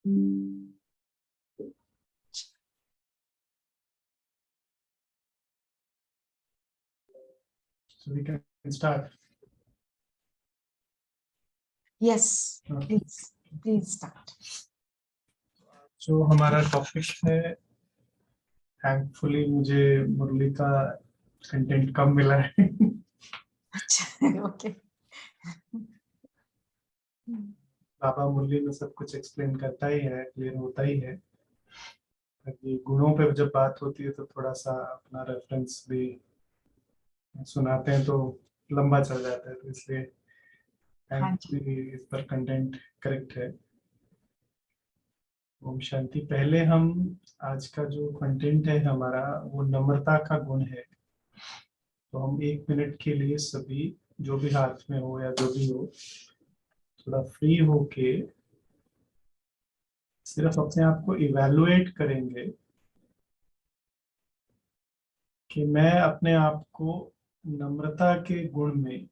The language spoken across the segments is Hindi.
So we can start. Yes, please start. जो हमारा टॉपिक है, थैंकफुली मुझे मुरली का कंटेंट कम मिला है। अच्छा, ओके। बाबा मुरली में सब कुछ एक्सप्लेन करता ही है, क्लियर होता ही है। ये गुणों पे जब बात होती है तो थोड़ा सा अपना रेफरेंस भी सुनाते हैं तो लंबा चल जाता है, तो इसलिए थैंकफुली इस पर कंटेंट करेक्ट है। ओम शांति। पहले हम आज का जो कंटेंट है हमारा, वो नम्रता का गुण है। तो हम 1 मिनट के लिए सभी, जो भी हाथ में हो या जो भी हो, थोड़ा फ्री होके सिर्फ अपने आप को इवैल्यूएट करेंगे कि मैं अपने आप को नम्रता के गुण में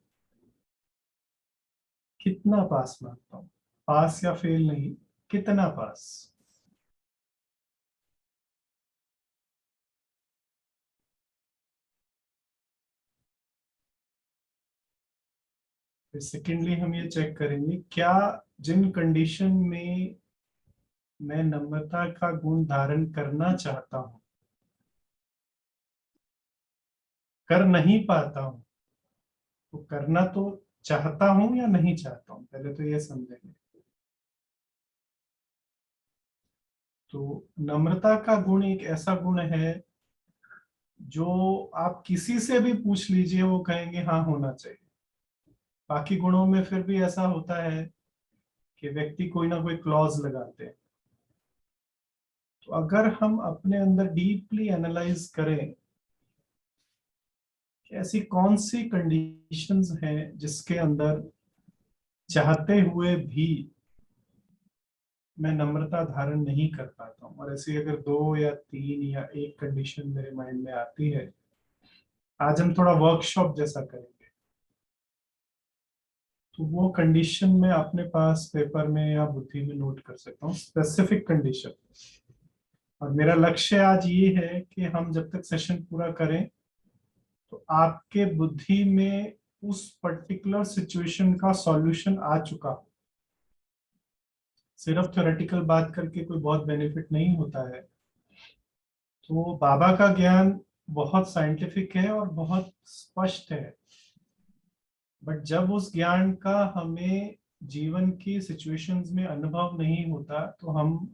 कितना पास मानता हूँ। पास या फेल नहीं, कितना पास। फिर सेकेंडली हम ये चेक करेंगे क्या जिन कंडीशन में मैं नम्रता का गुण धारण करना चाहता हूं, कर नहीं पाता हूं, तो करना तो चाहता हूं या नहीं चाहता हूं, पहले तो ये समझेंगे। तो नम्रता का गुण एक ऐसा गुण है जो आप किसी से भी पूछ लीजिए, वो कहेंगे हाँ होना चाहिए। बाकी गुणों में फिर भी ऐसा होता है कि व्यक्ति कोई ना कोई क्लॉज लगाते हैं। तो अगर हम अपने अंदर डीपली एनालाइज करें कि ऐसी कौन सी कंडीशंस हैं जिसके अंदर चाहते हुए भी मैं नम्रता धारण नहीं कर पाता हूँ, और ऐसी अगर 2 या 3 या 1 कंडीशन मेरे माइंड में आती है, आज हम थोड़ा वर्कशॉप जैसा करेंगे। तो वो कंडीशन में अपने पास पेपर में या बुद्धि में नोट कर सकता हूँ, स्पेसिफिक कंडीशन। और मेरा लक्ष्य आज ये है कि हम जब तक सेशन पूरा करें तो आपके बुद्धि में उस पर्टिकुलर सिचुएशन का सॉल्यूशन आ चुका हो। सिर्फ थ्योरेटिकल बात करके कोई बहुत बेनिफिट नहीं होता है। तो बाबा का ज्ञान बहुत साइंटिफिक है और बहुत स्पष्ट है, बट जब उस ज्ञान का हमें जीवन की सिचुएशंस में अनुभव नहीं होता तो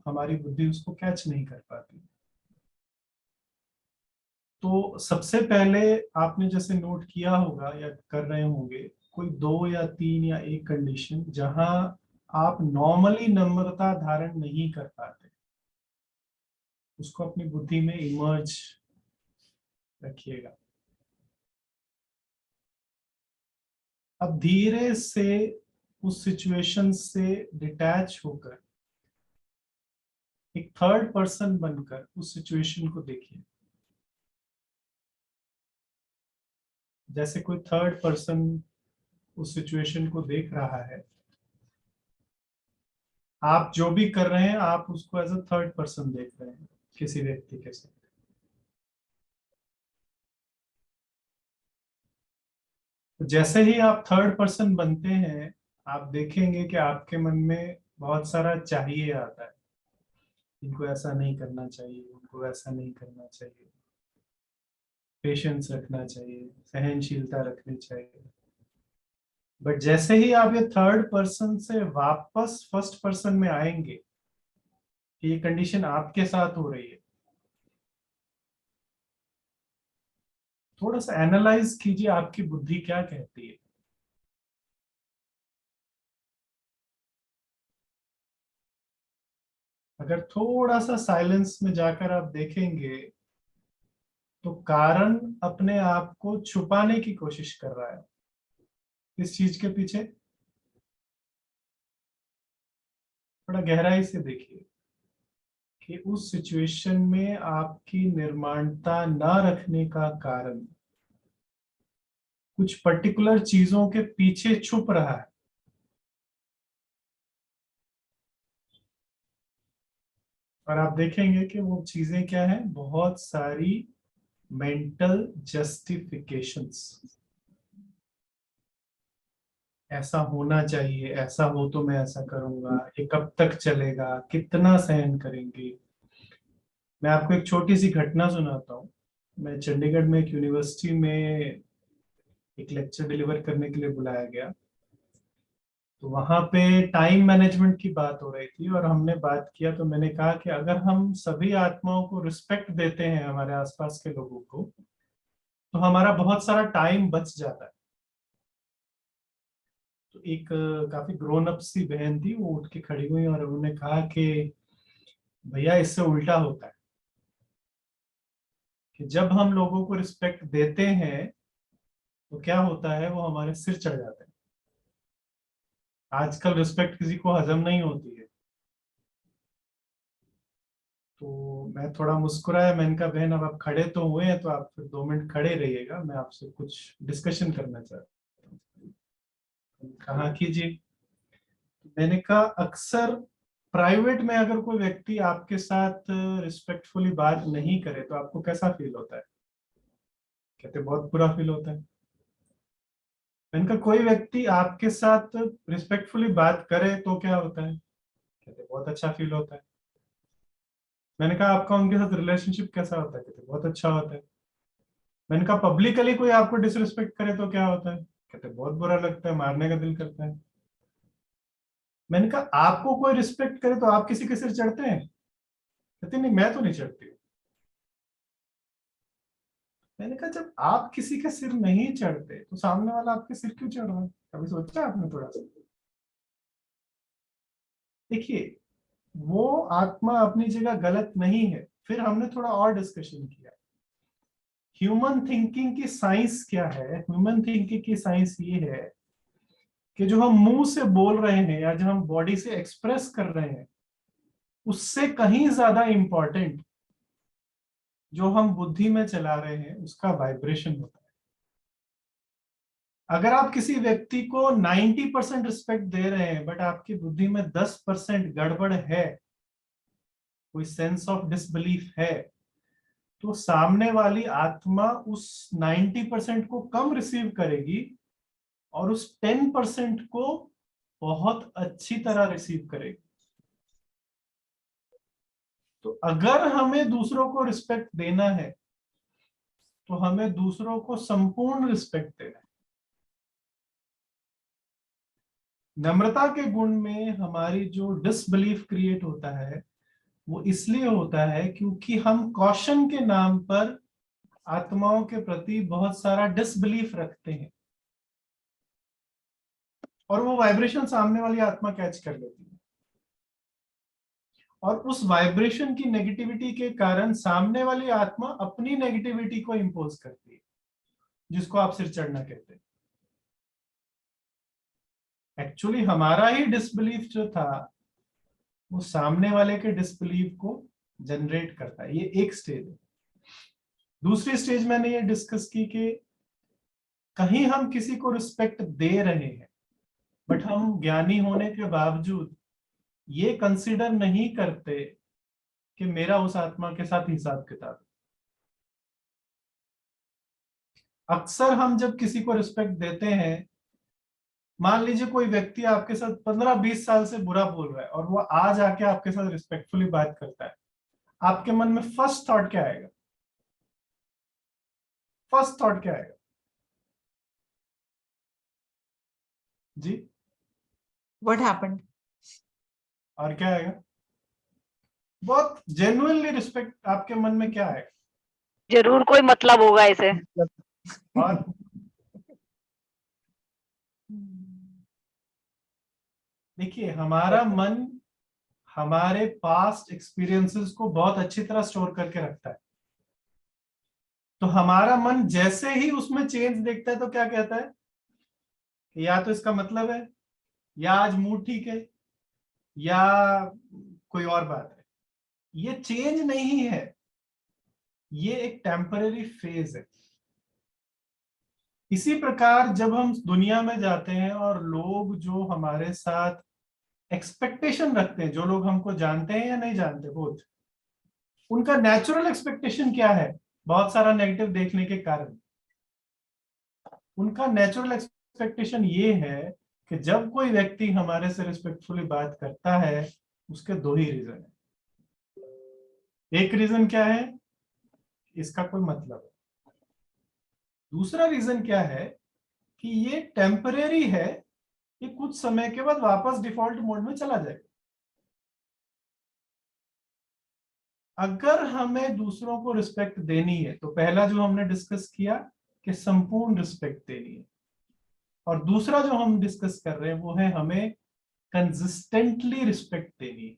हमारी बुद्धि उसको कैच नहीं कर पाती। तो सबसे पहले आपने जैसे नोट किया होगा या कर रहे होंगे, कोई 2 या 3 या 1 कंडीशन जहां आप नॉर्मली नम्रता धारण नहीं कर पाते, उसको अपनी बुद्धि में इमर्ज रखिएगा। अब धीरे से उस सिचुएशन से डिटैच होकर एक थर्ड पर्सन बनकर उस सिचुएशन को देखिए, जैसे कोई थर्ड पर्सन उस सिचुएशन को देख रहा है। आप जो भी कर रहे हैं आप उसको एज अ थर्ड पर्सन देख रहे हैं किसी व्यक्ति के साथ। तो जैसे ही आप थर्ड पर्सन बनते हैं, आप देखेंगे कि आपके मन में बहुत सारा चाहिए आता है। इनको ऐसा नहीं करना चाहिए, उनको ऐसा नहीं करना चाहिए, पेशेंस रखना चाहिए, सहनशीलता रखनी चाहिए। बट जैसे ही आप ये थर्ड पर्सन से वापस फर्स्ट पर्सन में आएंगे कि ये कंडीशन आपके साथ हो रही है, थोड़ा सा एनालाइज कीजिए आपकी बुद्धि क्या कहती है। अगर थोड़ा सा साइलेंस में जाकर आप देखेंगे तो कारण अपने आप को छुपाने की कोशिश कर रहा है। किस चीज के पीछे? थोड़ा गहराई से देखिए कि उस सिचुएशन में आपकी निर्माणता ना रखने का कारण कुछ पर्टिकुलर चीजों के पीछे छुप रहा है। और आप देखेंगे कि वो चीजें क्या है, बहुत सारी मेंटल जस्टिफिकेशंस। ऐसा होना चाहिए, ऐसा हो तो मैं ऐसा करूंगा, ये कब तक चलेगा, कितना सहन करेंगे। मैं आपको एक छोटी सी घटना सुनाता हूँ। मैं चंडीगढ़ में एक यूनिवर्सिटी में एक लेक्चर डिलीवर करने के लिए बुलाया गया। तो वहां पे टाइम मैनेजमेंट की बात हो रही थी और हमने बात किया। तो मैंने कहा कि अगर हम सभी आत्माओं को रिस्पेक्ट देते हैं, हमारे आसपास के लोगों को, तो हमारा बहुत सारा टाइम बच जाता है। तो एक काफी ग्रोन अप सी बहन थी, वो उठ के खड़ी हुई और उन्होंने कहा कि भैया इससे उल्टा होता है कि जब हम लोगों को रिस्पेक्ट देते हैं तो क्या होता है, वो हमारे सिर चढ़ जाते हैं। आजकल रिस्पेक्ट किसी को हजम नहीं होती है। तो मैं थोड़ा मुस्कुराया, मैंने कहा बहन अब आप खड़े तो हुए हैं तो आप फिर 2 मिनट खड़े रहिएगा, मैं आपसे कुछ डिस्कशन करना चाहता हूँ। कहा कीजिए। मैंने कहा अक्सर प्राइवेट में अगर कोई व्यक्ति आपके साथ रिस्पेक्टफुली बात नहीं करे तो आपको कैसा फील होता है? कहते बहुत बुरा फील होता है। मैंने कहा कोई व्यक्ति आपके साथ रिस्पेक्टफुली बात करे तो क्या होता है? कहते बहुत अच्छा फील होता है। मैंने कहा आपका उनके साथ रिलेशनशिप कैसा होता है? कहते बहुत अच्छा होता है। मैंने कहा पब्लिकली कोई आपको डिसरिस्पेक्ट करे तो क्या होता है? कहते बहुत बुरा लगता है, मारने का दिल करता है। मैंने कहा आपको कोई रिस्पेक्ट करे तो आप किसी के सिर चढ़ते हैं? कहते नहीं, मैं तो नहीं चढ़ती हूँ। मैंने कहा जब आप किसी के सिर नहीं चढ़ते तो सामने वाला आपके सिर क्यों चढ़ रहा है? कभी सोचा आपने थोड़ा सा? देखिए, वो आत्मा अपनी जगह गलत नहीं है। फिर हमने थोड़ा और डिस्कशन किया। ह्यूमन थिंकिंग की साइंस क्या है? ह्यूमन थिंकिंग की साइंस ये है कि जो हम मुंह से बोल रहे हैं या जो हम बॉडी से एक्सप्रेस कर रहे हैं, उससे कहीं ज्यादा इंपॉर्टेंट जो हम बुद्धि में चला रहे हैं उसका वाइब्रेशन होता है। अगर आप किसी व्यक्ति को 90% रिस्पेक्ट दे रहे हैं बट आपकी बुद्धि में 10% गड़बड़ है, कोई सेंस ऑफ डिसबिलीफ है, तो सामने वाली आत्मा उस 90% को कम रिसीव करेगी और उस 10% को बहुत अच्छी तरह रिसीव करेगी। तो अगर हमें दूसरों को रिस्पेक्ट देना है तो हमें दूसरों को संपूर्ण रिस्पेक्ट देना है। नम्रता के गुण में हमारी जो डिसबिलीफ क्रिएट होता है वो इसलिए होता है क्योंकि हम कॉशन के नाम पर आत्माओं के प्रति बहुत सारा डिसबिलीफ रखते हैं और वो वाइब्रेशन सामने वाली आत्मा कैच कर लेती है और उस वाइब्रेशन की नेगेटिविटी के कारण सामने वाली आत्मा अपनी नेगेटिविटी को इंपोज करती है, जिसको आप सिर चढ़ना कहते हैं। एक्चुअली हमारा ही डिसबिलीफ जो था वो सामने वाले के डिसबिलीफ को जनरेट करता है। ये एक स्टेज है। दूसरी स्टेज मैंने ये डिस्कस की कि कहीं हम किसी को रिस्पेक्ट दे रहे हैं बट हम ज्ञानी होने के बावजूद ये कंसिडर नहीं करते कि मेरा उस आत्मा के साथ हिसाब किताब है। अक्सर हम जब किसी को रिस्पेक्ट देते हैं, मान लीजिए कोई व्यक्ति आपके साथ 15-20 साल से बुरा बोल रहा है और वो आज आके आपके साथ रिस्पेक्टफुली बात करता है, आपके मन में फर्स्ट थॉट क्या आएगा? फर्स्ट थॉट क्या आएगा जी? What happened? और क्या आएगा? बहुत जेन्युइनली रिस्पेक्ट आपके मन में क्या आएगा? जरूर कोई मतलब होगा इसे। और देखिए, हमारा मन हमारे पास्ट एक्सपीरियंसेस को बहुत अच्छी तरह स्टोर करके रखता है। तो हमारा मन जैसे ही उसमें चेंज देखता है तो क्या कहता है कि या तो इसका मतलब है, या आज मूड ठीक है, या कोई और बात है। ये चेंज नहीं है, ये एक टेम्पररी फेज है। इसी प्रकार जब हम दुनिया में जाते हैं और लोग जो हमारे साथ एक्सपेक्टेशन रखते हैं, जो लोग हमको जानते हैं या नहीं जानते बोथ, उनका नेचुरल एक्सपेक्टेशन क्या है? बहुत सारा नेगेटिव देखने के कारण उनका नेचुरल एक्सपेक्टेशन ये है कि जब कोई व्यक्ति हमारे से रिस्पेक्टफुली बात करता है, उसके दो ही रीजन है। एक रीजन क्या है? इसका कोई मतलब है। दूसरा रीजन क्या है कि ये टेम्परेरी है, ये कुछ समय के बाद वापस डिफॉल्ट मोड में चला जाएगा। अगर हमें दूसरों को रिस्पेक्ट देनी है तो पहला जो हमने डिस्कस किया कि संपूर्ण रिस्पेक्ट देनी है, और दूसरा जो हम डिस्कस कर रहे हैं वो है हमें कंसिस्टेंटली रिस्पेक्ट देनी है।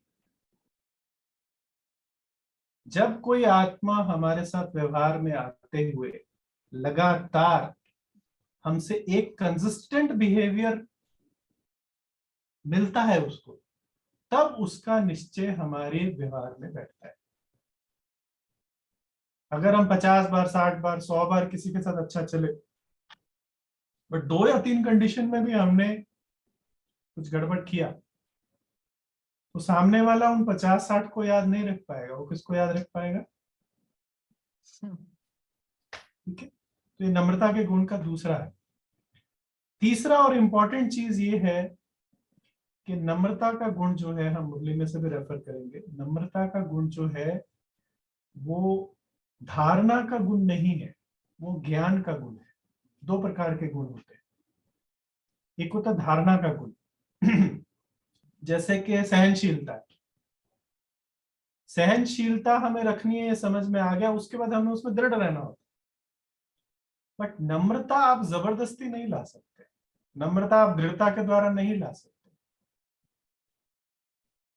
जब कोई आत्मा हमारे साथ व्यवहार में आते हुए लगातार हमसे एक कंसिस्टेंट बिहेवियर मिलता है उसको, तब उसका निश्चय हमारे व्यवहार में बैठता है। अगर हम 50 बार 60 बार 100 बार किसी के साथ अच्छा चले, बट 2 या 3 कंडीशन में भी हमने कुछ गड़बड़ किया, तो सामने वाला उन 50-60 को याद नहीं रख पाएगा, वो किसको याद रख पाएगा? ठीक है, तो ये नम्रता के गुण का दूसरा है। तीसरा और इंपॉर्टेंट चीज ये है कि नम्रता का गुण जो है, हम मुरली में से भी रेफर करेंगे, नम्रता का गुण जो है वो धारणा का गुण नहीं है, वो ज्ञान का गुण है। 2 प्रकार के गुण होते हैं। एक होता है धारणा का गुण जैसे कि सहनशीलता। सहनशीलता हमें रखनी है, ये समझ में आ गया, उसके बाद हमें उसमें दृढ़ रहना होता। बट नम्रता आप जबरदस्ती नहीं ला सकते, नम्रता आप दृढ़ता के द्वारा नहीं ला सकते।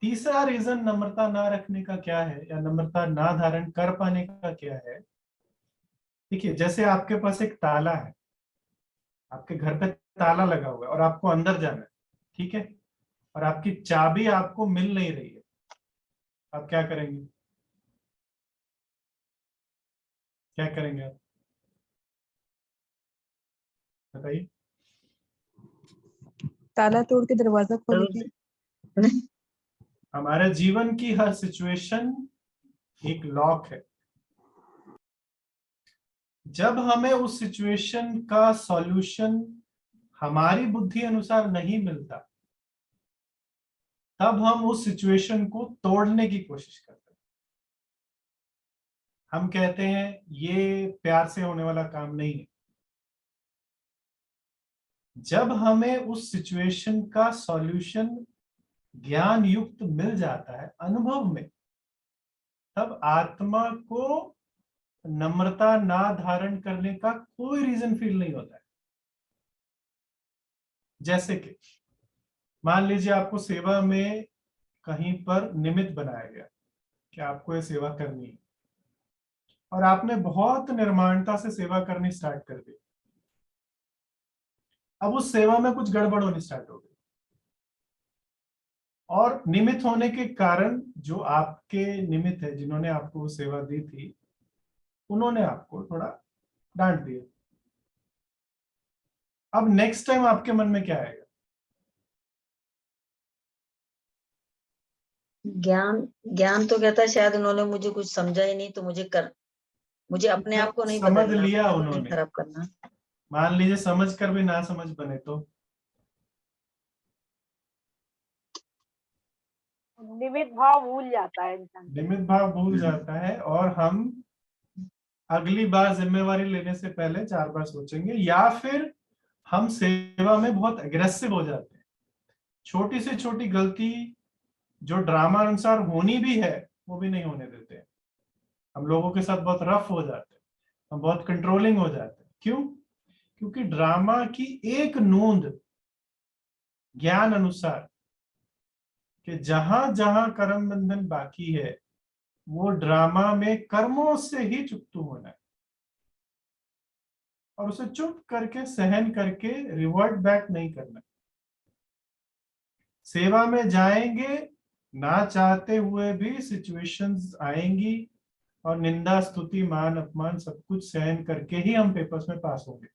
तीसरा रीजन नम्रता ना रखने का क्या है, या नम्रता ना धारण कर पाने का क्या है? देखिए, जैसे आपके पास एक ताला है, आपके घर पे ताला लगा हुआ है और आपको अंदर जाना है, ठीक है, और आपकी चाबी आपको मिल नहीं रही है, आप क्या करेंगे? क्या करेंगे आप बताइए? ताला तोड़ के दरवाजा खोल के हमारे जीवन की हर सिचुएशन एक लॉक है। जब हमें उस सिचुएशन का सॉल्यूशन हमारी बुद्धि अनुसार नहीं मिलता, तब हम उस सिचुएशन को तोड़ने की कोशिश करते हैं। हम कहते हैं ये प्यार से होने वाला काम नहीं है। जब हमें उस सिचुएशन का सॉल्यूशन ज्ञान युक्त मिल जाता है अनुभव में, तब आत्मा को नम्रता ना धारण करने का कोई रीजन फील नहीं होता है। जैसे कि मान लीजिए आपको सेवा में कहीं पर निमित्त बनाया गया कि आपको ये सेवा करनी है, और आपने बहुत निर्माणता से सेवा करनी स्टार्ट कर दी। अब उस सेवा में कुछ गड़बड़ होनी स्टार्ट हो गई, और निमित्त होने के कारण जो आपके निमित्त है, जिन्होंने आपको वो सेवा दी थी, उन्होंने आपको थोड़ा डांट दिया। अब नेक्स्ट टाइम आपके मन में क्या आएगा? ज्ञान ज्ञान तो कहता है शायद उन्होंने मुझे कुछ समझा ही नहीं, तो मुझे अपने आप को नहीं समझ बदलना, लिया अपने आप को नहीं उन्होंने, खराब करना। मान लीजिए समझ कर भी ना समझ बने तो? निमित्त भाव भूल जाता है इंसान। निमित्त भाव भूल जाता है, और हम अगली बार जिम्मेवारी लेने से पहले 4 बार सोचेंगे, या फिर हम सेवा में बहुत एग्रेसिव हो जाते हैं। छोटी से छोटी गलती जो ड्रामा अनुसार होनी भी है, वो भी नहीं होने देते। हम लोगों के साथ बहुत रफ हो जाते हैं, हम बहुत कंट्रोलिंग हो जाते हैं। क्यों? क्योंकि ड्रामा की एक नोंद ज्ञान अनुसार कि जहां जहां कर्म बंधन बाकी है, वो ड्रामा में कर्मों से ही चुकतू होना है, और उसे चुप करके सहन करके रिवर्ट बैक नहीं करना। सेवा में जाएंगे, ना चाहते हुए भी सिचुएशंस आएंगी, और निंदा स्तुति मान अपमान सब कुछ सहन करके ही हम पेपर्स में पास होंगे।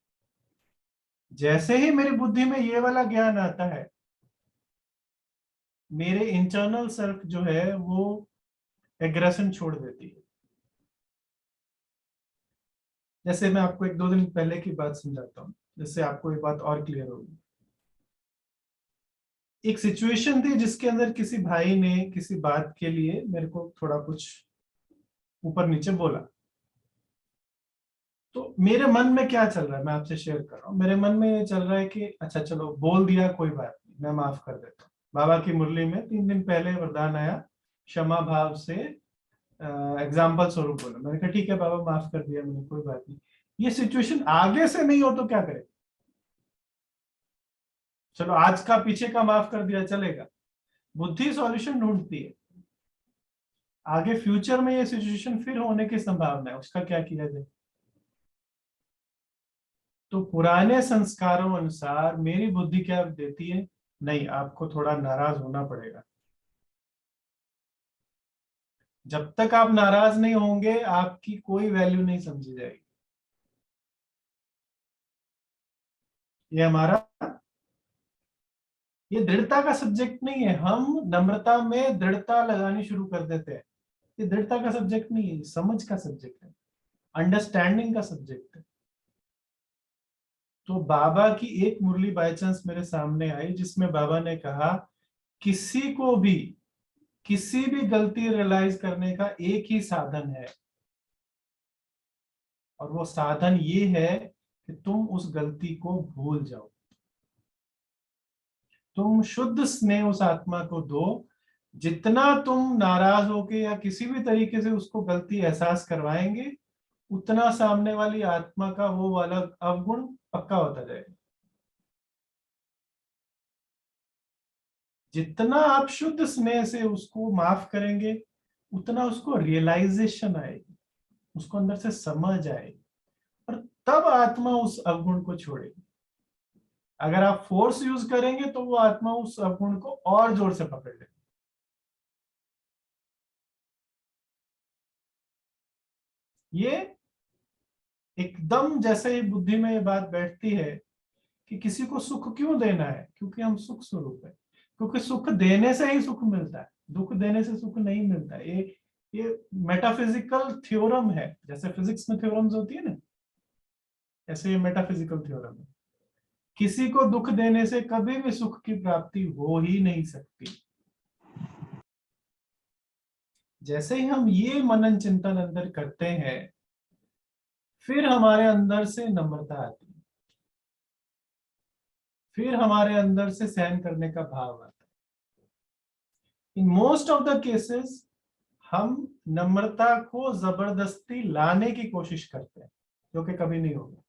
जैसे ही मेरी बुद्धि में ये वाला ज्ञान आता है, मेरे इंटरनल सेल्फ जो है वो एग्रेशन छोड़ देती है, जैसे मैं आपको 1-2 दिन पहले की बात समझाता हूँ, जिससे आपको ये बात और क्लियर होगी। एक सिचुएशन थी जिसके अंदर किसी भाई ने किसी बात के लिए मेरे को थोड़ा कुछ ऊपर नीचे बोला। तो मेरे मन में क्या चल रहा है मैं आपसे शेयर कर रहा हूँ। मेरे मन में ये चल रहा है कि अच्छा चलो बोल दिया, कोई बात नहीं, मैं माफ कर देता हूँ। बाबा की मुरली में 3 दिन पहले वरदान आया, क्षमा भाव से एग्जाम्पल स्वरूप बोला। मैंने कहा ठीक है बाबा, माफ कर दिया मैंने, कोई बात नहीं। ये सिचुएशन आगे से नहीं हो तो क्या करें? चलो आज का पीछे का माफ कर दिया चलेगा, बुद्धि सॉल्यूशन ढूंढती है। आगे फ्यूचर में ये सिचुएशन फिर होने की संभावना है, उसका क्या किया जाए? तो पुराने संस्कारों अनुसार मेरी बुद्धि क्या देती है, नहीं आपको थोड़ा नाराज होना पड़ेगा। जब तक आप नाराज नहीं होंगे आपकी कोई वैल्यू नहीं समझी जाएगी। ये हमारा, ये दृढ़ता का सब्जेक्ट नहीं है। हम नम्रता में दृढ़ता लगानी शुरू कर देते हैं। ये दृढ़ता का सब्जेक्ट नहीं है, समझ का सब्जेक्ट है, अंडरस्टैंडिंग का सब्जेक्ट है। तो बाबा की एक मुरली बाय चांस मेरे सामने आई जिसमें बाबा ने कहा किसी को भी किसी भी गलती रियलाइज करने का एक ही साधन है, और वो साधन ये है कि तुम उस गलती को भूल जाओ। तुम शुद्ध स्नेह उस आत्मा को दो। जितना तुम नाराज होके या किसी भी तरीके से उसको गलती एहसास करवाएंगे, उतना सामने वाली आत्मा का वो वाला अवगुण पक्का होता जाएगा। जितना आप शुद्ध स्नेह से उसको माफ करेंगे, उतना उसको रियलाइजेशन आएगी, उसको अंदर से समझ आएगी, और तब आत्मा उस अवगुण को छोड़ेगी। अगर आप फोर्स यूज करेंगे तो वो आत्मा उस अवगुण को और जोर से पकड़ लेगी। ये एकदम जैसे ही बुद्धि में ये बात बैठती है कि किसी को सुख क्यों देना है, क्योंकि हम सुख स्वरूप है। क्योंकि सुख देने से ही सुख मिलता है, दुख देने से सुख नहीं मिलता है। ये मेटाफिजिकल थ्योरम है। जैसे फिजिक्स में थ्योरम्स होती है ना, ऐसे ये मेटाफिजिकल थ्योरम है। किसी को दुख देने से कभी भी सुख की प्राप्ति हो ही नहीं सकती। जैसे ही हम ये मनन चिंतन अंदर करते हैं, फिर हमारे अंदर से नम्रता आती है, फिर हमारे अंदर से सहन करने का भाव आता है। In most of the cases हम नम्रता को जबरदस्ती लाने की कोशिश करते हैं, जो कि कभी नहीं होगा।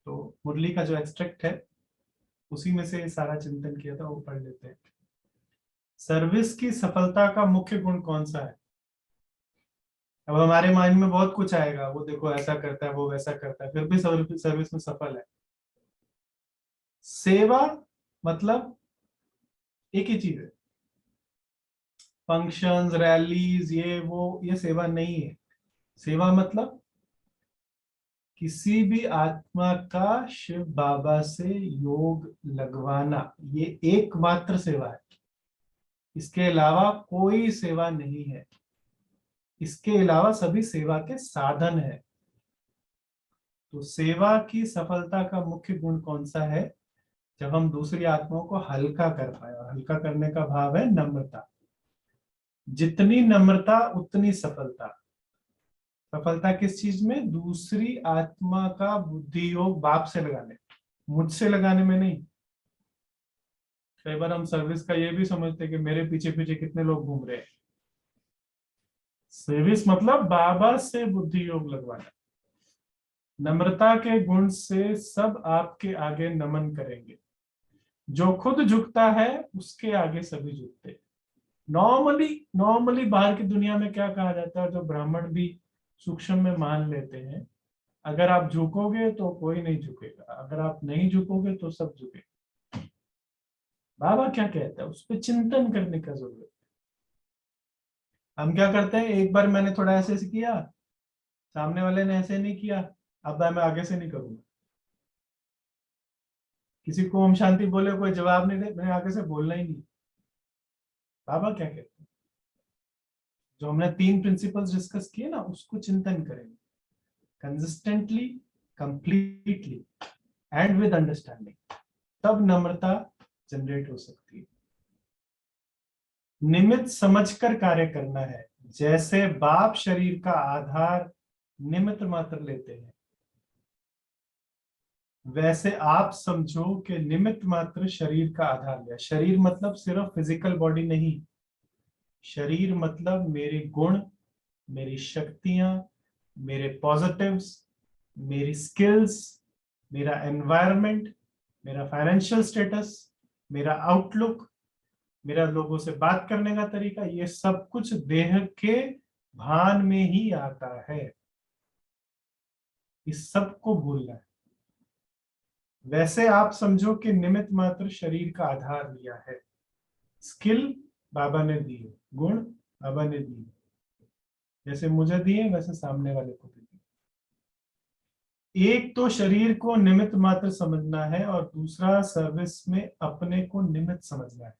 तो मुरली का जो एक्सट्रैक्ट है उसी में से सारा चिंतन किया था, वो पढ़ लेते हैं। सर्विस की सफलता का मुख्य गुण कौन सा है? अब हमारे माइंड में बहुत कुछ आएगा, वो देखो ऐसा करता है, वो वैसा करता है, फिर भी सर्विस में सफल है। सेवा मतलब एक ही चीज है। फंक्शंस, रैलीज, ये वो, ये सेवा नहीं है। सेवा मतलब किसी भी आत्मा का शिव बाबा से योग लगवाना, ये एकमात्र सेवा है। इसके अलावा कोई सेवा नहीं है। इसके अलावा सभी सेवा के साधन है। तो सेवा की सफलता का मुख्य गुण कौन सा है? जब हम दूसरी आत्माओं को हल्का कर पाए, और हल्का करने का भाव है नम्रता। जितनी नम्रता उतनी सफलता। सफलता किस चीज में? दूसरी आत्मा का बुद्धि योग बाप से लगाने, मुझसे लगाने में नहीं। कई बार हम सर्विस का ये भी समझते हैं कि मेरे पीछे पीछे कितने लोग घूम रहे हैं। सर्विस मतलब बाबा से बुद्धि योग लगवाना। नम्रता के गुण से सब आपके आगे नमन करेंगे। जो खुद झुकता है उसके आगे सभी झुकते। नॉर्मली बाहर की दुनिया में क्या कहा जाता है, जो ब्राह्मण भी सूक्ष्म में मान लेते हैं, अगर आप झुकोगे तो कोई नहीं झुकेगा, अगर आप नहीं झुकोगे तो सब झुकेगा। बाबा क्या कहता है, उस पर चिंतन करने का जरूरत है। हम क्या करते हैं, एक बार मैंने थोड़ा ऐसे किया, सामने वाले ने ऐसे नहीं किया, अब मैं आगे से नहीं करूंगा। किसी को हम शांति बोले, कोई जवाब नहीं दे, मैंने आगे से बोलना ही नहीं। बाबा क्या कहते हैं? जो हमने 3 प्रिंसिपल्स डिस्कस किए ना, उसको चिंतन करेंगे consistently, completely and with understanding, तब नम्रता जनरेट हो सकती है। निमित्त समझकर कार्य करना है। जैसे बाप शरीर का आधार निमित्त मात्र लेते हैं, वैसे आप समझो कि निमित्त मात्र शरीर का आधार लिया। शरीर मतलब सिर्फ फिजिकल बॉडी नहीं, शरीर मतलब मेरे गुण, मेरी शक्तियां, मेरे पॉजिटिव्स, मेरी स्किल्स, मेरा एनवायरनमेंट, मेरा फाइनेंशियल स्टेटस, मेरा आउटलुक, मेरा लोगों से बात करने का तरीका, ये सब कुछ देह के भान में ही आता है। इस सब को भूलना है। वैसे आप समझो कि निमित्त मात्र शरीर का आधार लिया है। स्किल बाबा ने दी है, गुण बाबा ने दी है, जैसे मुझे दिए वैसे सामने वाले को भी दिए। एक तो शरीर को निमित्त मात्र समझना है और दूसरा सर्विस में अपने को निमित्त समझना है।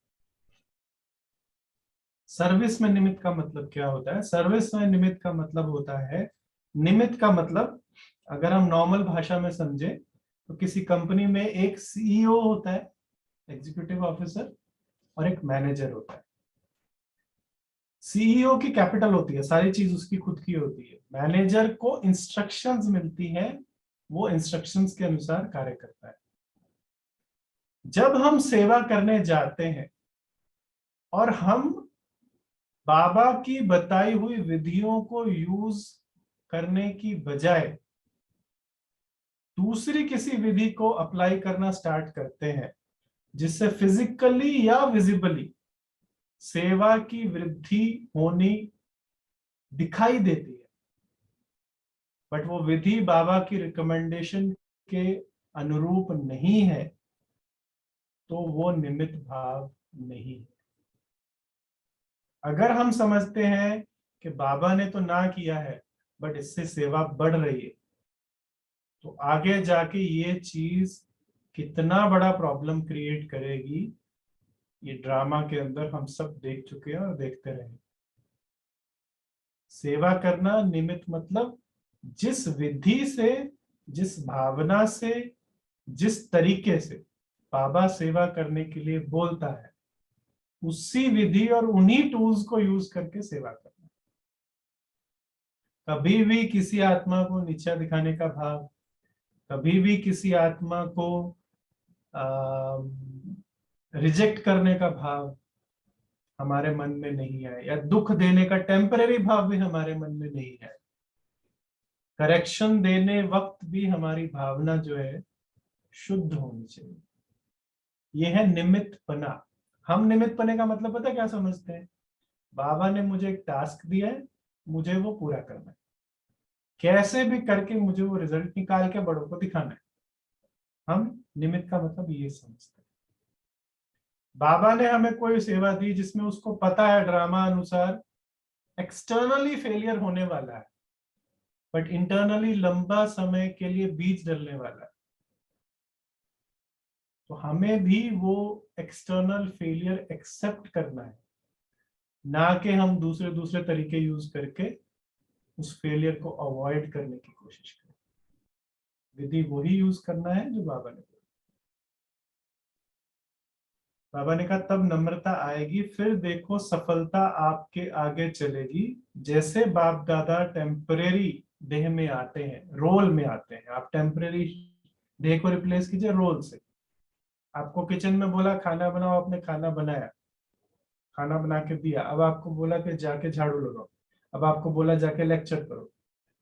सर्विस में निमित्त का मतलब क्या होता है? सर्विस में निमित्त का मतलब होता है, निमित्त का मतलब अगर हम नॉर्मल भाषा में समझे तो किसी कंपनी में एक सीईओ होता है, एग्जीक्यूटिव ऑफिसर, और एक मैनेजर होता है। सीईओ की कैपिटल होती है, सारी चीज उसकी खुद की होती है। मैनेजर को इंस्ट्रक्शंस मिलती हैं, वो इंस्ट्रक्शंस के अनुसार कार्य करता है। जब हम सेवा करने जाते हैं और हम बाबा की बताई हुई विधियों को यूज करने की बजाय दूसरी किसी विधि को अप्लाई करना स्टार्ट करते हैं, जिससे फिजिकली या विजिबली सेवा की वृद्धि होनी दिखाई देती है, बट वो विधि बाबा की रिकमेंडेशन के अनुरूप नहीं है, तो वो निमित्त भाव नहीं है। अगर हम समझते हैं कि बाबा ने तो ना किया है बट इससे सेवा बढ़ रही है, तो आगे जाके ये चीज कितना बड़ा प्रॉब्लम क्रिएट करेगी, ये ड्रामा के अंदर हम सब देख चुके हैं और देखते रहे। सेवा करना निमित्त मतलब जिस विधि से, जिस भावना से, जिस तरीके से बाबा सेवा करने के लिए बोलता है, उसी विधि और उन्हीं टूल्स को यूज करके सेवा करना। कभी भी किसी आत्मा को नीचा दिखाने का भाव, कभी भी किसी आत्मा को रिजेक्ट करने का भाव हमारे मन में नहीं आए, या दुख देने का टेम्पररी भाव भी हमारे मन में नहीं है। करेक्शन देने वक्त भी हमारी भावना जो है शुद्ध होनी चाहिए। यह है निमित्त पना। हम निमित्त पने का मतलब पता क्या समझते हैं? बाबा ने मुझे एक टास्क दिया है, मुझे वो पूरा करना है, कैसे भी करके मुझे वो रिजल्ट निकाल के बड़ों को दिखाना है। हम निमित्त का मतलब ये समझते हैं। बाबा ने हमें कोई सेवा दी जिसमें उसको पता है ड्रामा अनुसार एक्सटर्नली फेलियर होने वाला है, बट इंटरनली लंबा समय के लिए बीज डलने वाला है, तो हमें भी वो एक्सटर्नल फेलियर एक्सेप्ट करना है, ना कि हम दूसरे दूसरे तरीके यूज करके उस फेलियर को अवॉइड करने की कोशिश करें। विधि वही यूज करना है जो बाबा ने बोला। बाबा ने कहा तब नम्रता आएगी, फिर देखो सफलता आपके आगे चलेगी। जैसे बाप दादा टेम्परेरी देह में आते हैं, रोल में आते हैं, आप टेम्परेरी देह को रिप्लेस कीजिए रोल से। आपको किचन में बोला खाना बनाओ, आपने खाना बनाया, खाना बना के दिया। अब आपको बोला कि जाके झाड़ू लगाओ, अब आपको बोला जाके लेक्चर करो।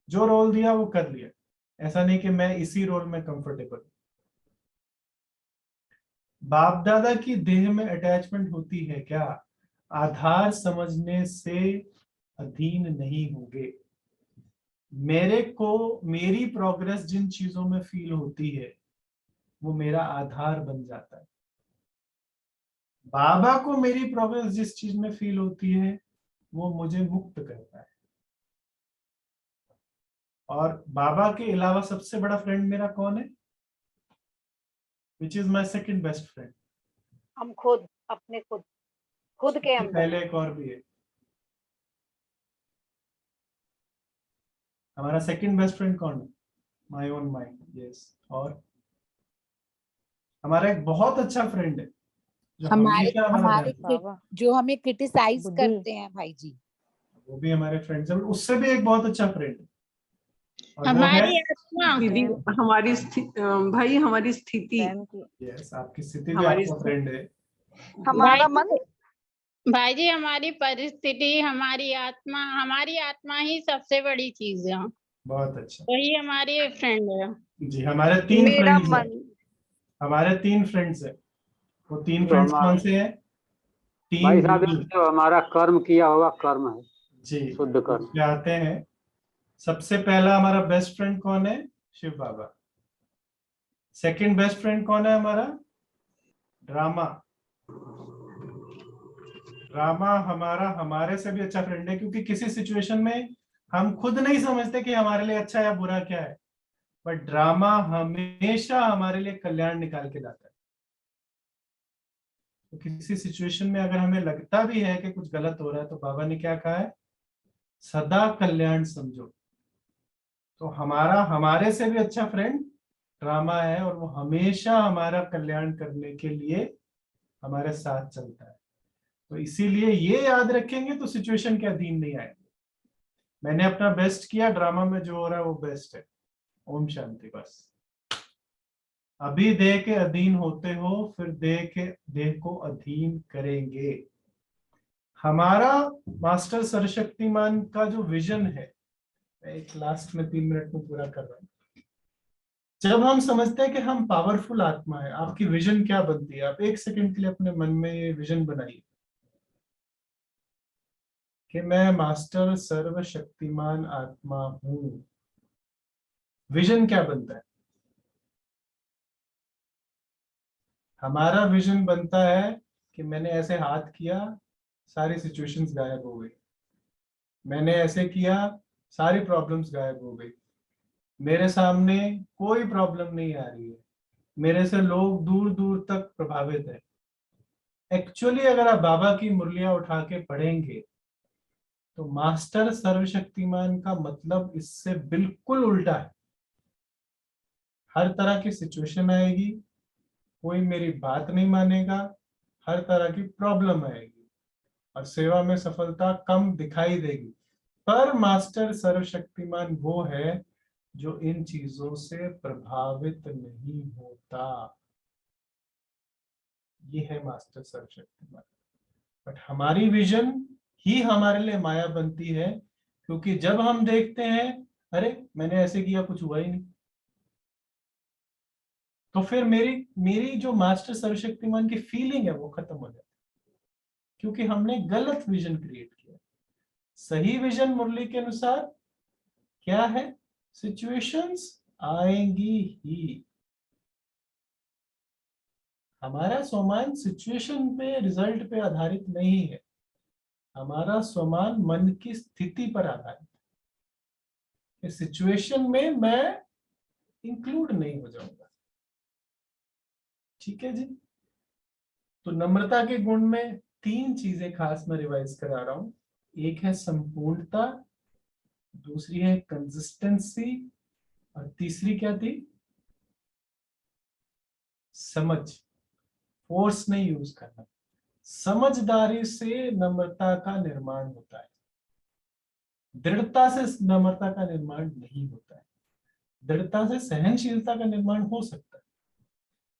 जो रोल दिया वो कर लिया। ऐसा नहीं कि मैं इसी रोल में कंफर्टेबल। बाप दादा की देह में अटैचमेंट होती है क्या? आधार समझने से अधीन नहीं होंगे। मेरे को मेरी प्रोग्रेस जिन चीजों में फील होती है वो मेरा आधार बन जाता है। बाबा को मेरी प्रोग्रेस जिस चीज में फील होती है वो मुझे मुक्त करता है। और बाबा के अलावा सबसे बड़ा फ्रेंड मेरा कौन है? Which is my second best friend. हम खुद अपने खुद के उससे अंदर पहले एक और भी है, हमारा सेकंड बेस्ट फ्रेंड कौन है? My own mind. यस। और हमारा एक बहुत अच्छा फ्रेंड है जो हमारे हमेशा हमारा हमारे ध्यान रखता बाबा जो हमें क्रिटिसाइज बुद्धि। करते हैं भाई जी। है। वो भी हमारे फ्रेंड्स है, उससे भी एक बहुत अच्छा फ्रेंड है और वो है हमारी आत्मा दीदी प्रेम हमारी भाई हमारी स्थिति, प्रेम की यस, आपकी स्थिति भी हमारी आपका फ्रेंड है। भाई हमारा मन। भाई जी हमारी परिस्थिति, हमारी आत्मा ही सबसे बड़ी चीज है। बहुत अच्छा। वही हमारी फ्रेंड है। जी, हमारे तीन मेरा फ्रेंड्स हैं। मन। हमारे तीन फ्रेंड्स हैं। वो तीन जो फ्रेंड्स हमारा कौन से हैं? भाई टीम साहब, बिल्कुल। जो हमारा कर्म किया हुआ कर्म है, जी, शुद्ध कर्म। उसमें आते हैं। सबसे पहला हमारा बेस्ट फ्रेंड कौन है? शिव बाबा। सेकंड बेस्ट फ्रेंड कौन है हमारा? ड्रामा। ड्रामा हमारा हमारे से भी अच्छा फ्रेंड है, क्योंकि किसी सिचुएशन में हम खुद नहीं समझते कि हमारे लिए अच्छा या बुरा क्या है, बट ड्रामा हमेशा हमारे लिए कल्याण निकाल के लाता है। तो किसी सिचुएशन में अगर हमें लगता भी है कि कुछ गलत हो रहा है, तो बाबा ने क्या कहा है? सदा कल्याण समझो। तो हमारा हमारे से भी अच्छा फ्रेंड ड्रामा है, और वो हमेशा हमारा कल्याण करने के लिए हमारे साथ चलता है। तो इसीलिए ये याद रखेंगे तो सिचुएशन के अधीन नहीं आएंगे। मैंने अपना बेस्ट किया, ड्रामा में जो हो रहा है वो बेस्ट है। ओम शांति। बस अभी देह के अधीन होते हो, फिर देह को अधीन करेंगे। हमारा मास्टर सर्वशक्तिमान का जो विजन है, मैं एक लास्ट में 3 मिनट में पूरा कर रहा हूं। जब हम समझते हैं कि हम पावरफुल आत्मा है, आपकी विजन क्या बनती है? आप एक सेकंड के लिए अपने मन में ये विजन बनाइए कि मैं मास्टर सर्वशक्तिमान आत्मा हूं। विजन क्या बनता है? हमारा विजन बनता है कि मैंने ऐसे हाथ किया, सारी सिचुएशंस गायब हो गई। मैंने ऐसे किया, सारी प्रॉब्लम्स गायब हो गई। मेरे सामने कोई प्रॉब्लम नहीं आ रही है। मेरे से लोग दूर दूर तक प्रभावित है। एक्चुअली अगर आप बाबा की मुरलियां उठा के पढ़ेंगे तो मास्टर सर्वशक्तिमान का मतलब इससे बिल्कुल उल्टा है। हर तरह की सिचुएशन आएगी, कोई मेरी बात नहीं मानेगा, हर तरह की प्रॉब्लम आएगी और सेवा में सफलता कम दिखाई देगी। पर मास्टर सर्वशक्तिमान वो है जो इन चीजों से प्रभावित नहीं होता। ये है मास्टर सर्वशक्तिमान। बट हमारी विजन ही हमारे लिए माया बनती है, क्योंकि जब हम देखते हैं अरे मैंने ऐसे किया, कुछ हुआ ही नहीं, तो फिर मेरी मेरी जो मास्टर सर्वशक्तिमान की फीलिंग है वो खत्म हो जाती है, क्योंकि हमने गलत विजन क्रिएट किया। सही विजन मुरली के अनुसार क्या है? सिचुएशंस आएंगी ही। हमारा स्वमान सिचुएशन पे, रिजल्ट पे आधारित नहीं है। हमारा स्वमान मन की स्थिति पर आधारित है। सिचुएशन में मैं इंक्लूड नहीं हो जाऊंगा। ठीक है जी। तो नम्रता के गुण में 3 चीजें खास मैं रिवाइज करा रहा हूं। एक है संपूर्णता, दूसरी है कंसिस्टेंसी, और तीसरी क्या थी? समझ। फोर्स नहीं यूज करना। समझदारी से नम्रता का निर्माण होता है, दृढ़ता से नम्रता का निर्माण नहीं होता है। दृढ़ता से सहनशीलता का निर्माण हो सकता है।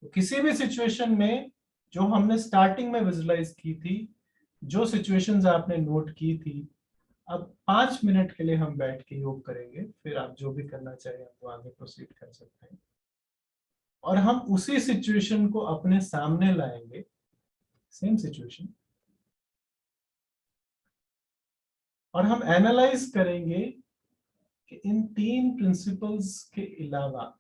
तो किसी भी सिचुएशन में जो हमने स्टार्टिंग में विजुलाइज की थी, जो सिचुएशंस आपने नोट की थी, अब 5 मिनट के लिए हम बैठ के योग करेंगे। फिर आप जो भी करना चाहें आप वो आगे प्रोसीड कर सकते हैं, और हम उसी सिचुएशन को अपने सामने लाएंगे, सेम सिचुएशन, और हम एनालाइज करेंगे कि इन 3 प्रिंसिपल्स के अलावा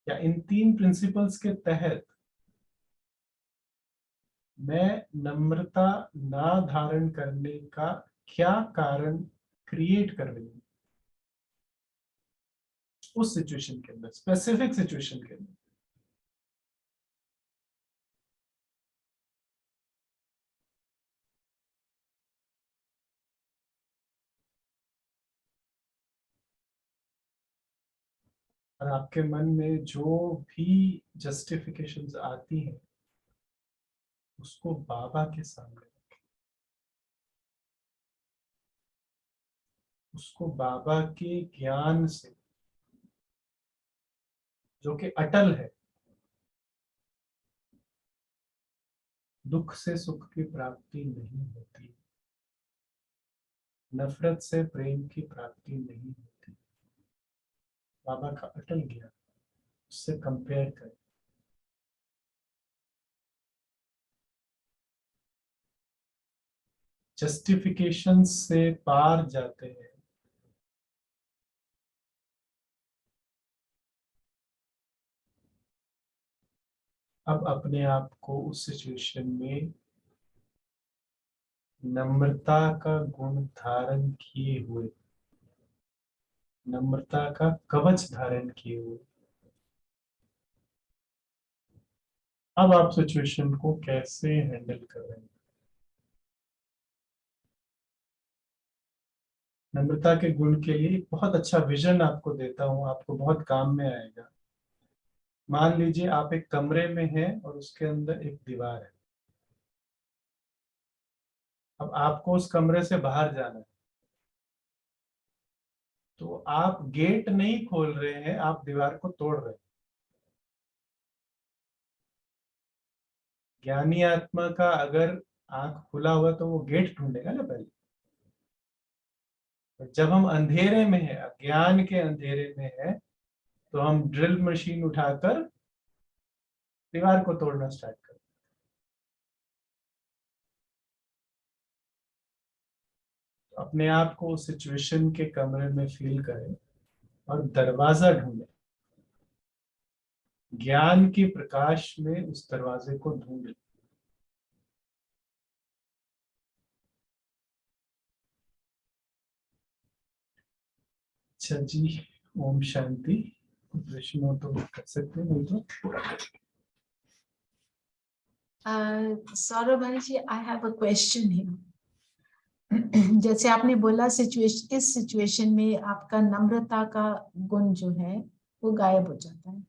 या इन 3 प्रिंसिपल्स के तहत मैं नम्रता ना धारण करने का क्या कारण क्रिएट कर रही हूं उस सिचुएशन के अंदर, स्पेसिफिक सिचुएशन के अंदर। और आपके मन में जो भी जस्टिफिकेशंस आती हैं उसको बाबा के सामने रखें, उसको बाबा के ज्ञान से जो कि अटल है, दुख से सुख की प्राप्ति नहीं होती, नफरत से प्रेम की प्राप्ति नहीं होती, बाबा का अटल ज्ञान, उससे कंपेयर करें। जस्टिफिकेशन से पार जाते हैं, अब अपने आप को उस सिचुएशन में नम्रता का गुण धारण किए हुए, नम्रता का कवच धारण किए हुए, अब आप सिचुएशन को कैसे हैंडल कर रहे हैं। नम्रता के गुण के लिए एक बहुत अच्छा विजन आपको देता हूं, आपको बहुत काम में आएगा। मान लीजिए आप एक कमरे में हैं और उसके अंदर एक दीवार है। अब आपको उस कमरे से बाहर जाना है, तो आप गेट नहीं खोल रहे हैं, आप दीवार को तोड़ रहे हैं। ज्ञानी आत्मा का अगर आंख खुला हुआ तो वो गेट ढूंढेगा ना पहले। जब हम अंधेरे में है, अज्ञान के अंधेरे में है, तो हम ड्रिल मशीन उठाकर दीवार को तोड़ना स्टार्ट करते हैं। तो अपने आप को उस सिचुएशन के कमरे में फील करें और दरवाजा ढूंढें, ज्ञान की प्रकाश में उस दरवाजे को ढूंढें। अच्छा जी, ओम शांति। प्रश्न हो तो कर सकते हैं, नहीं तो पूरा करेंगे। सौरभ भाई ji, I have a question here. जैसे आपने बोला सिचुएशन, इस सिचुएशन में आपका नम्रता का गुण जो है वो गायब हो जाता है।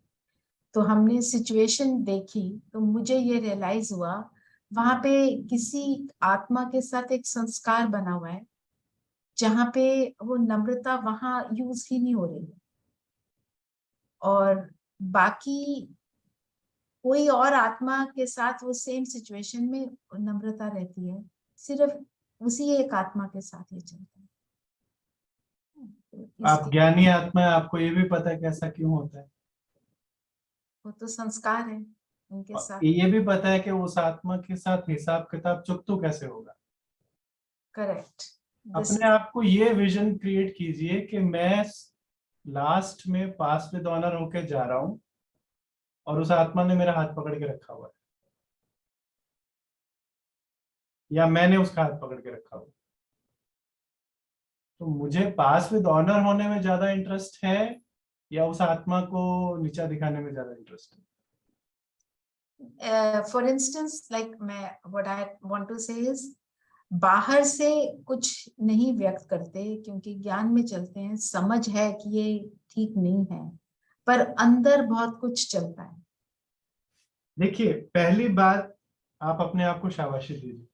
तो हमने सिचुएशन देखी तो मुझे ये रियलाइज हुआ वहां पे किसी आत्मा के साथ एक संस्कार बना हुआ है जहाँ पे वो नम्रता वहां यूज ही नहीं हो रही है, और बाकी कोई और आत्मा के साथ वो सेम सिचुएशन में नम्रता रहती है, सिर्फ उसी एक आत्मा के साथ ये चलता है। तो आप इसके ज्ञानी आत्मा है, आपको ये भी पता है कि ऐसा क्यों होता है। वो तो संस्कार है उनके साथ। ये भी पता है कि उस आत्मा के साथ हिसाब किताब चुकतू कैसे होगा। करेक्ट। अपने आप को ये विजन क्रिएट कीजिए कि मैं लास्ट में पास विद ऑनर होके जा रहा हूं और उस आत्मा ने मेरा हाथ पकड़ के रखा हुआ है, या मैंने उसका हाथ पकड़ के रखा हुआ है। तो मुझे पास विद ऑनर होने में ज्यादा इंटरेस्ट है या उस आत्मा को नीचा दिखाने में ज्यादा इंटरेस्ट है। फॉर इंस्टेंस लाइक मैं व्हाट आई वांट टू से इज, बाहर से कुछ नहीं व्यक्त करते क्योंकि ज्ञान में चलते हैं, समझ है कि ये ठीक नहीं है, पर अंदर बहुत कुछ चलता है। देखिए, पहली बात, आप अपने आप को शाबाशी दीजिए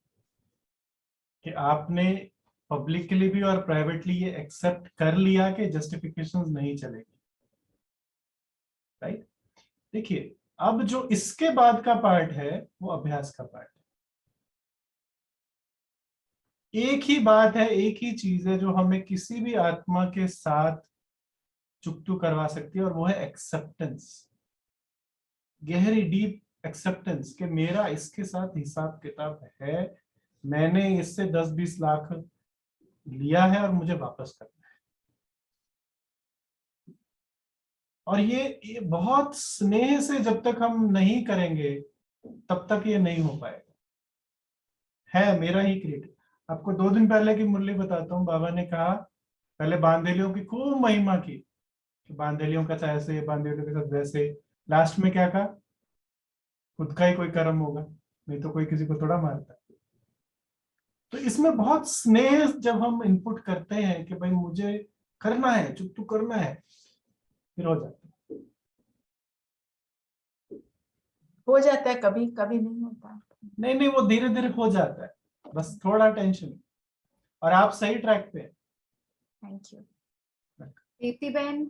कि आपने पब्लिकली भी और प्राइवेटली ये एक्सेप्ट कर लिया कि जस्टिफिकेशंस नहीं चलेगी, राइट। देखिए, अब जो इसके बाद का पार्ट है वो अभ्यास का पार्ट है। एक ही बात है, एक ही चीज है जो हमें किसी भी आत्मा के साथ चुकतू करवा सकती है, और वो है एक्सेप्टेंस, गहरी डीप एक्सेप्टेंस कि मेरा इसके साथ हिसाब किताब है, मैंने इससे 10-20 लाख लिया है और मुझे वापस करना है। और ये बहुत स्नेह से जब तक हम नहीं करेंगे तब तक ये नहीं हो पाएगा। है मेरा ही क्रिएटिव। आपको 2 दिन पहले की मुरली बताता हूँ। बाबा ने कहा, पहले बांदेलियों की खूब महिमा की कि बांदेलियों का चाहे ऐसे, बांदेलियों के साथ वैसे। लास्ट में क्या कहा, खुद का ही कोई कर्म होगा, नहीं तो कोई किसी को थोड़ा मारता। तो इसमें बहुत स्नेह जब हम इनपुट करते हैं कि भाई मुझे करना है, चुप करना है, फिर हो जाता है। हो जाता है, कभी कभी नहीं होता। नहीं नहीं, वो धीरे धीरे हो जाता है, बस थोड़ा टेंशन, और आप सही ट्रैक पे हैं। Thank you. दीप्ति बहन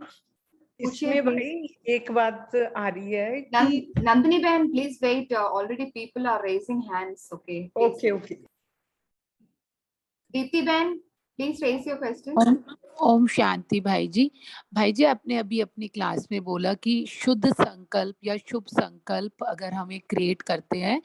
पूछिए इसमें please. भाई एक बात आ रही है कि Nandini बहन please wait, already people are raising hands. Okay. Please. Okay Deepti बहन please raise your question. Om Shanti भाई जी आपने अभी अपनी क्लास में बोला कि शुद्ध संकल्प या शुभ संकल्प अगर हमें क्रिएट करते हैं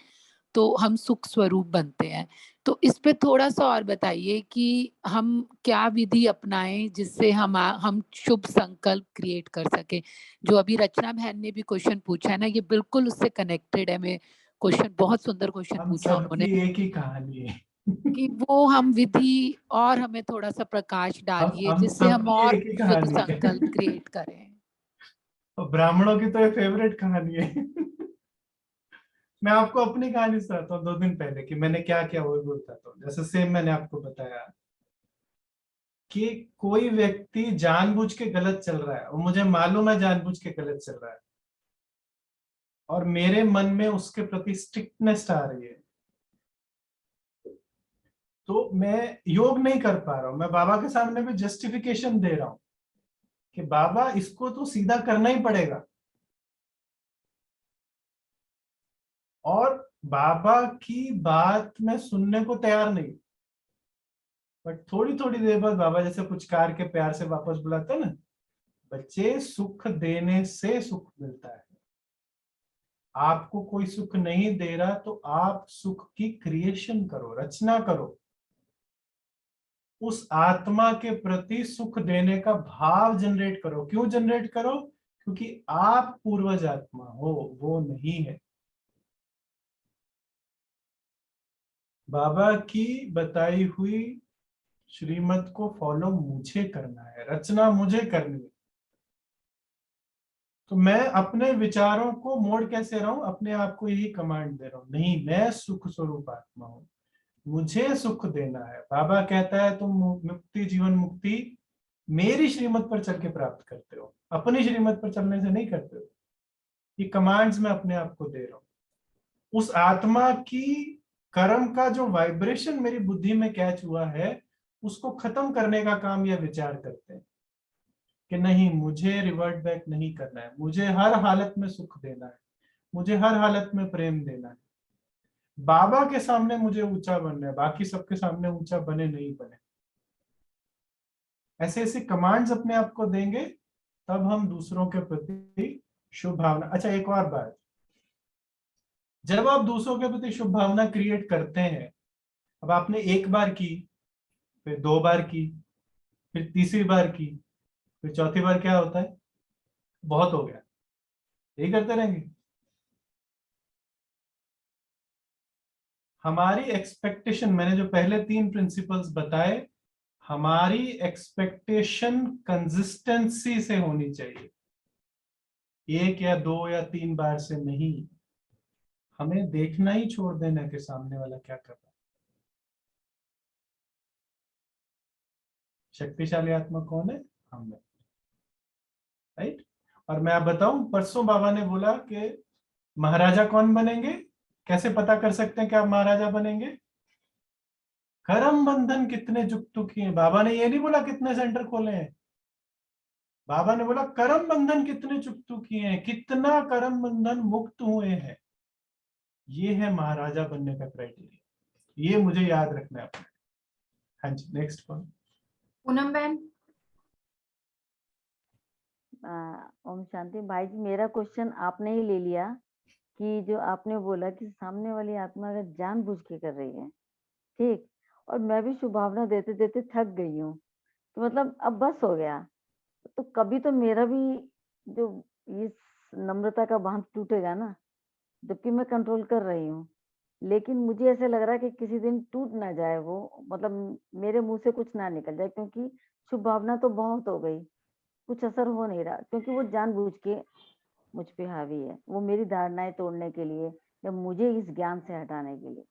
तो हम सुख स्वरूप बनते हैं। तो इस पे थोड़ा सा और बताइए कि हम क्या विधि अपनाएं जिससे हम शुभ संकल्प क्रिएट कर सके। जो अभी रचना बहन ने भी क्वेश्चन पूछा है ना, ये बिल्कुल उससे कनेक्टेड है। मैं क्वेश्चन, बहुत सुंदर क्वेश्चन हम पूछा उन्होंने सबकी एक ही कहानी है। कि वो हम विधि और हमें थोड़ा सा प्रकाश डालिए हम जिससे हम सबकी और एक ही शुद्ध कहानी है। संकल्प क्रिएट करें। तो ब्राह्मणों की तो ये फेवरेट कहानी है। मैं आपको अपनी कहानी सुनाता हूँ 2 दिन पहले कि मैंने क्या किया, वो भी बताता हूँ। जैसे सेम मैंने आपको बताया कि कोई व्यक्ति जानबूझ के गलत चल रहा है और मुझे मालूम है जानबूझ के गलत चल रहा है, और मेरे मन में उसके प्रति स्ट्रिक्टनेस आ रही है, तो मैं योग नहीं कर पा रहा हूं। मैं बाबा के सामने भी जस्टिफिकेशन दे रहा हूं कि बाबा इसको तो सीधा करना ही पड़ेगा, और बाबा की बात मैं सुनने को तैयार नहीं। बट थोड़ी थोड़ी देर बाद बाबा जैसे पुचकार के प्यार से वापस बुलाते हैं ना, बच्चे सुख देने से सुख मिलता है। आपको कोई सुख नहीं दे रहा तो आप सुख की क्रिएशन करो, रचना करो, उस आत्मा के प्रति सुख देने का भाव जनरेट करो। क्यों जनरेट करो? क्योंकि आप पूर्वज आत्मा हो, वो नहीं है। बाबा की बताई हुई श्रीमत को फॉलो मुझे करना है, रचना मुझे करनी है। तो मैं अपने विचारों को मोड़ कैसे रहा हूं? अपने आप को यही कमांड दे रहा हूं, नहीं मैं सुख स्वरूप आत्मा हूं, मुझे सुख देना है। बाबा कहता है तुम मुक्ति, जीवन मुक्ति मेरी श्रीमत पर चल के प्राप्त करते हो, अपनी श्रीमत पर चलने से नहीं करते हो। ये कमांड्स मैं अपने आप को दे रहा हूं। उस आत्मा की कर्म का जो वाइब्रेशन मेरी बुद्धि में कैच हुआ है, उसको खत्म करने का काम यह विचार करते हैं कि नहीं, मुझे रिवर्ट बैक नहीं करना है, मुझे हर हालत में सुख देना है, मुझे हर हालत में प्रेम देना है। बाबा के सामने मुझे ऊंचा बनना है, बाकी सबके सामने ऊंचा बने नहीं बने। ऐसे ऐसे कमांड्स अपने आप को देंगे, तब हम दूसरों के प्रति शुभ भावना। अच्छा, एक और बात, जब आप दूसरों के प्रति शुभ भावना क्रिएट करते हैं, अब आपने एक बार की, फिर 2 बार की, फिर तीसरी बार की, फिर चौथी बार क्या होता है? बहुत हो गया, यही करते रहेंगे। हमारी एक्सपेक्टेशन, मैंने जो पहले 3 प्रिंसिपल्स बताए, हमारी एक्सपेक्टेशन कंसिस्टेंसी से होनी चाहिए, 1 या 2 या 3 बार से नहीं। हमें देखना ही छोड़ देना कि सामने वाला क्या कर रहा है। शक्तिशाली आत्मा कौन है? हम में, राइट। और मैं आप बताऊं, परसों बाबा ने बोला कि महाराजा कौन बनेंगे, कैसे पता कर सकते हैं कि आप महाराजा बनेंगे? कर्म बंधन कितने जुक्तु किए हैं। बाबा ने ये नहीं बोला कितने सेंटर खोले हैं, बाबा ने बोला कर्म बंधन कितने जुक्तु किए हैं, कितना कर्म बंधन मुक्त हुए हैं। ये है महाराजा बनने का क्राइटेरिया, ये मुझे याद रखना है। हाँ जी, नेक्स्ट कौन? पूनम बहन ओम शांति भाई जी, मेरा क्वेश्चन आपने ही ले लिया कि जो आपने बोला कि सामने वाली आत्मा अगर जानबूझ के कर रही है, ठीक, और मैं भी शुभभावना देते देते थक गई हूँ, तो मतलब अब बस हो गया, तो कभी तो मेरा भी जो इस नम्रता का बांध टूटेगा ना, जबकि मैं कंट्रोल कर रही हूँ। लेकिन मुझे ऐसे लग रहा है कि किसी दिन टूट ना जाए वो, मतलब मेरे मुंह से कुछ ना निकल जाए, क्योंकि शुभ भावना तो बहुत हो गई, कुछ असर हो नहीं रहा, क्योंकि वो जानबूझ के मुझ पे हावी है, वो मेरी धारणाएं तोड़ने के लिए या मुझे इस ज्ञान से हटाने के लिए।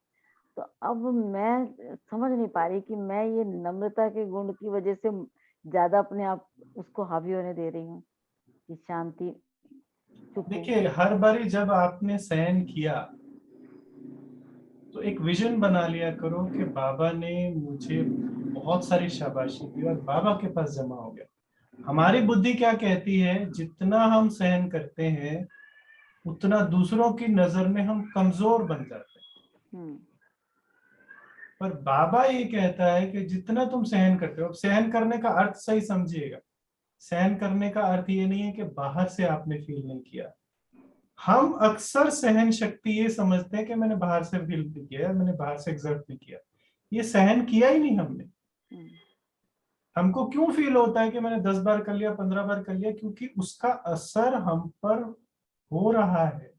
तो अब मैं समझ नहीं पा रही कि मैं ये नम्रता के गुण की वजह से ज्यादा अपने आप उसको हावी होने दे रही हूँ कि शांति चुप हूँ। देखिए, हर बारी जब आपने सहन किया तो एक विजन बना लिया करो कि बाबा ने मुझे बहुत सारी शाबाशी दी और बाबा के पास जमा हो गया। हमारी बुद्धि क्या कहती है, जितना हम सहन करते हैं उतना दूसरों की नजर में हम कमजोर बन जाते हैं। पर बाबा ये कहता है कि जितना तुम सहन करते हो, सहन करने का अर्थ सही समझिएगा। सहन करने का अर्थ ये नहीं है कि बाहर से आपने फील नहीं किया। हम अक्सर सहन शक्ति ये समझते हैं कि मैंने बाहर से फील भी किया, मैंने बाहर से एग्जर्ट भी किया। ये सहन किया ही नहीं हमने। हमको क्यों फील होता है कि मैंने 10 बार कर लिया, 15 बार कर लिया? क्योंकि उसका असर हम पर हो रहा है।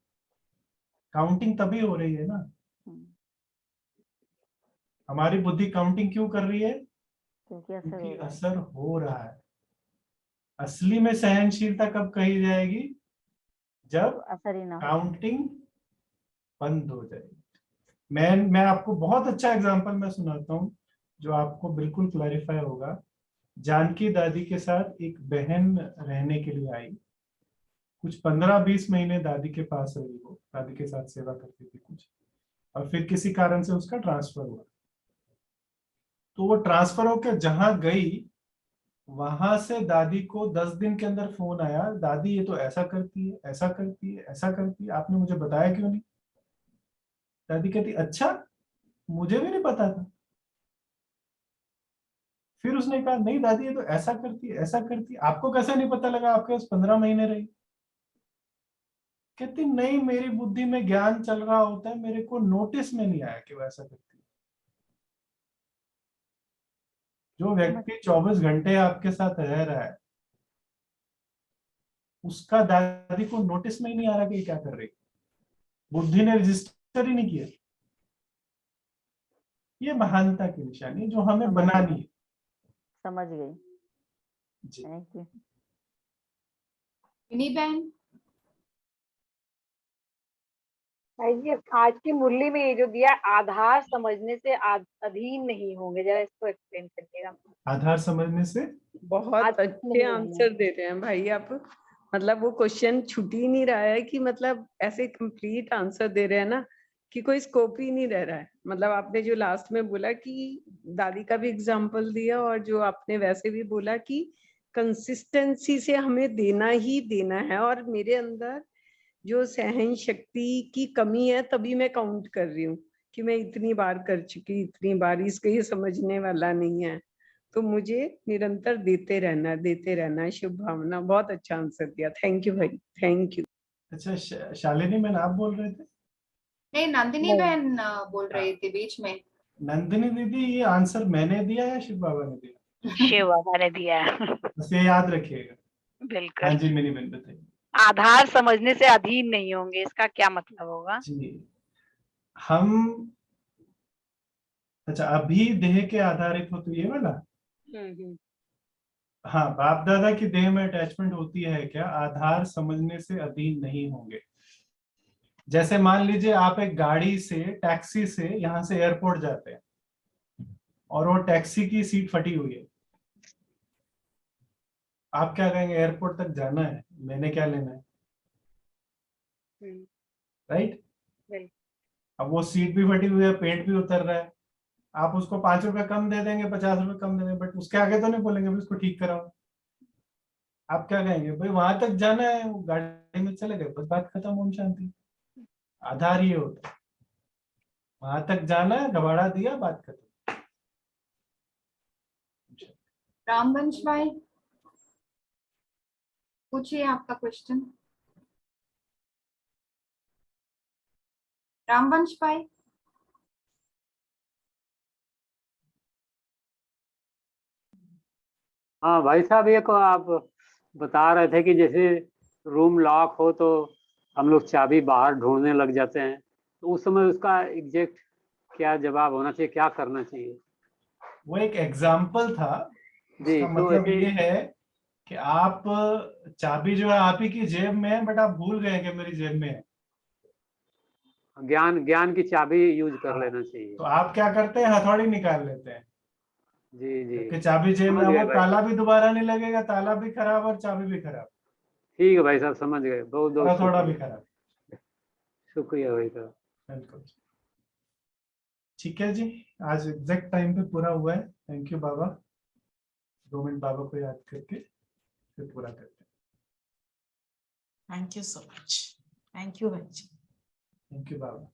काउंटिंग तभी हो रही है ना। हमारी बुद्धि काउंटिंग क्यों कर रही है? क्योंकि असर हो रहा है। असली में सहनशीलता कब कही जाएगी? जब काउंटिंग बंद हो जाएगी। मैं आपको बहुत अच्छा एग्जांपल मैं सुनाता हूँ जो आपको बिल्कुल क्लैरिफाई होगा। जानकी दादी के साथ एक बहन रहने के लिए आई। कुछ 15-20 महीने दादी के पास रही, वो दादी के साथ सेवा करती थी कुछ, और फिर किसी कारण से उसका ट्रांसफर हुआ। तो वो ट्रांसफर होकर जहां गई, वहां से दादी को 10 दिन के अंदर फोन आया, दादी ये तो ऐसा करती है, ऐसा करती है, ऐसा करती है, आपने मुझे बताया क्यों नहीं? दादी कहती अच्छा, मुझे भी नहीं पता था। फिर उसने कहा नहीं दादी ये तो ऐसा करती है, ऐसा करती है, आपको कैसे नहीं पता लगा? आपके पास 15 महीने रही। कहती नहीं, मेरी बुद्धि में ज्ञान चल रहा होता है, मेरे को नोटिस में नहीं आया कि वो ऐसा करती है। जो व्यक्ति 24 घंटे आपके साथ रह रहा है, उसका दादी को नोटिस में ही नहीं आ रहा कि क्या कर रही, बुद्धि ने रजिस्टर ही नहीं किया। ये महानता की निशानी जो हमें बनानी है। समझ गई जी। Thank you. बहन भाई जी, आज की मुरली में ये जो दिया, आधार समझने से अधीन नहीं होंगे, जरा इसको एक्सप्लेन करिएगा। आधार समझने से बहुत अच्छे आंसर दे रहे हैं भाई आप। मतलब वो क्वेश्चन छूट ही नहीं रहा है कि मतलब ऐसे कंप्लीट आंसर दे रहे हैं ना कि कोई स्कोप ही नहीं रह रहा है। मतलब आपने जो लास्ट में बोला कि दादी का भी एग्जांपल दिया, और जो आपने वैसे भी बोला कि कंसिस्टेंसी से हमें देना ही देना है। और मेरे अंदर जो सहन शक्ति की कमी है, तभी मैं काउंट कर रही हूँ कि मैं इतनी बार कर चुकी, इतनी बार, इसको ये समझने वाला नहीं है। तो मुझे निरंतर देते रहना है। शुभ भावना, बहुत अच्छा आंसर दिया। थैंक यू भाई, थैंक यू। अच्छा शालिनी मैम, आप बोल रहे थे? नहीं, नंदिनी बहन बोल रही थी बीच में। नंदिनी दीदी, ये आंसर मैंने दिया या शिव बाबा ने दिया? शिव बाबा ने दिया। बस ये याद रखिएगा। बिल्कुल। हाँ जी मेरी बहन बताइए। आधार समझने से अधीन नहीं होंगे, इसका क्या मतलब होगा? जी, हम अच्छा अभी देह के आधारित हो तो ये वाला। हाँ, बाप दादा की देह में अटैचमेंट होती है क्या? आधार समझने से अधीन नहीं होंगे। जैसे मान लीजिए आप एक गाड़ी से, टैक्सी से यहाँ से एयरपोर्ट जाते हैं और वो टैक्सी की सीट फटी हुई है। आप क्या कहेंगे? एयरपोर्ट तक जाना है, मैंने क्या लेना है? राइट? अब वो सीट भी फटी हुई है, पेंट भी उतर रहा है, आप उसको 5 रुपए कम दे देंगे, 50 रुपए कम दे देंगे, बट उसके आगे तो नहीं बोलेंगे भाई उसको ठीक कराओ। आप क्या कहेंगे? भाई वहां तक जाना है, वो गाड़ी में चले गए, बस बात खत्म, ओम शांति। आधार ये होता है, वहां तक जाना है, घबाड़ा दिया, बात खत्म। रामवंश भाई पूछिए आपका क्वेश्चन। रामवंश भाई। हाँ भाई साहब, ये को आप बता रहे थे कि जैसे रूम लॉक हो तो हम लोग चाबी बाहर ढूंढने लग जाते हैं, तो उस समय उसका एग्जैक्ट क्या जवाब होना चाहिए, क्या करना चाहिए? वो एक एग्जाम्पल था। जी, उसका तो मतलब ऐसे ये है कि आप, चाबी जो है आप ही की जेब में है, बट आप भूल गए कि मेरी जेब में है। ज्ञान की चाबी यूज कर लेना चाहिए। तो आप क्या करते हैं? हथौड़ी निकाल लेते हैं। जी जी, कि चाबी जेब में, समझ गए वो भाई। ताला भी दोबारा नहीं लगेगा, ताला भी खराब और चाबी भी खराब। ठीक है भाई साहब, समझ गए। बहुत बहुत थोड़ा भी शुक्रिया। खराब। शुक्रिया भाई साहब। बिल्कुल। ठीक है जी, आज एग्जैक्ट टाइम पे पूरा हुआ है। Thank you Baba. 2 मिनट बाबा को याद करके फिर पूरा करते हैं। Thank you so much. Thank you भाई जी। Thank you Baba.